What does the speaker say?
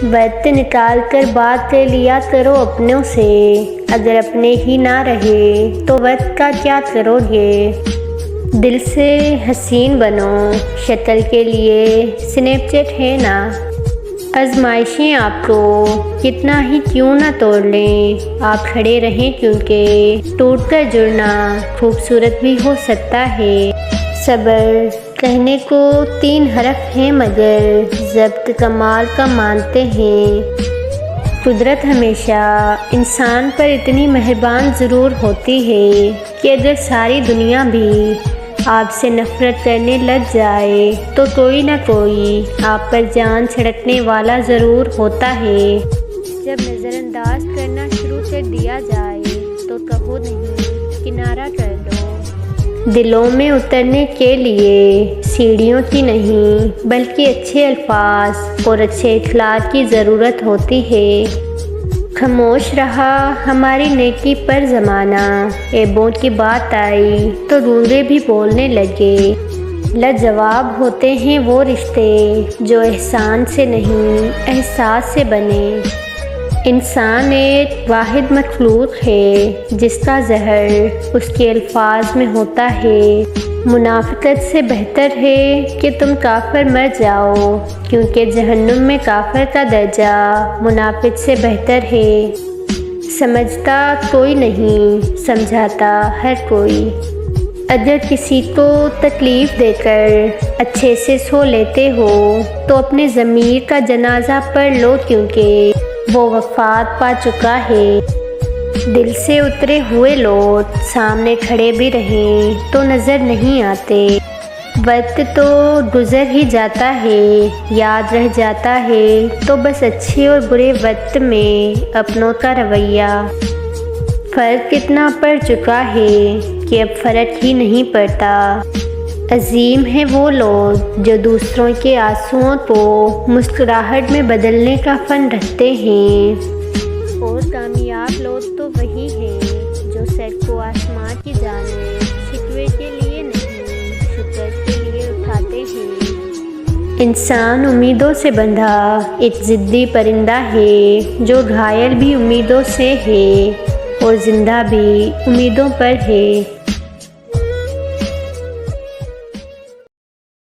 وقت نکال کر بات کر لیا کرو اپنوں سے، اگر اپنے ہی نہ رہے تو وقت کا کیا کرو گے؟ دل سے حسین بنو، شکل کے لیے سنیپ چیٹ ہے نا۔ آزمائشیں آپ کو کتنا ہی کیوں نہ توڑ لیں، آپ کھڑے رہیں کیونکہ ٹوٹ کر جڑنا خوبصورت بھی ہو سکتا ہے۔ صبر کہنے کو 3 حرف ہیں مگر ضبط کمال کا مانتے ہیں۔ قدرت ہمیشہ انسان پر اتنی مہربان ضرور ہوتی ہے کہ اگر ساری دنیا بھی آپ سے نفرت کرنے لگ جائے تو کوئی نہ کوئی آپ پر جان چھڑکنے والا ضرور ہوتا ہے۔ جب نظر انداز کرنا شروع کر دیا جائے تو کہو نہیں، کنارہ کر دو۔ دلوں میں اترنے کے لیے سیڑھیوں کی نہیں بلکہ اچھے الفاظ اور اچھے اخلاق کی ضرورت ہوتی ہے۔ خاموش رہا ہماری نیکی پر زمانہ، عیبوں کی بات آئی تو گونگے بھی بولنے لگے۔ لاجواب ہوتے ہیں وہ رشتے جو احسان سے نہیں احساس سے بنے۔ انسان ایک واحد مخلوق ہے جس کا زہر اس کے الفاظ میں ہوتا ہے۔ منافقت سے بہتر ہے کہ تم کافر مر جاؤ، کیونکہ جہنم میں کافر کا درجہ منافق سے بہتر ہے۔ سمجھتا کوئی نہیں، سمجھاتا ہر کوئی۔ اگر کسی کو تکلیف دے کر اچھے سے سو لیتے ہو تو اپنے ضمیر کا جنازہ پڑھ لو، کیونکہ وہ وفات پا چکا ہے۔ دل سے اترے ہوئے لوگ سامنے کھڑے بھی رہیں تو نظر نہیں آتے۔ وقت تو گزر ہی جاتا ہے، یاد رہ جاتا ہے تو بس اچھے اور برے وقت میں اپنوں کا رویہ۔ فرق اتنا پڑ چکا ہے کہ اب فرق ہی نہیں پڑتا۔ عظیم ہیں وہ لوگ جو دوسروں کے آنسوؤں کو مسکراہٹ میں بدلنے کا فن رکھتے ہیں، اور کامیاب لوگ تو وہی ہیں جو سر کو آسمان کی جانب شکوے کے لیے نہیں شکر کے لیے اٹھاتے ہیں۔ انسان امیدوں سے بندھا ایک ضدی پرندہ ہے جو گھائل بھی امیدوں سے ہے اور زندہ بھی امیدوں پر ہے۔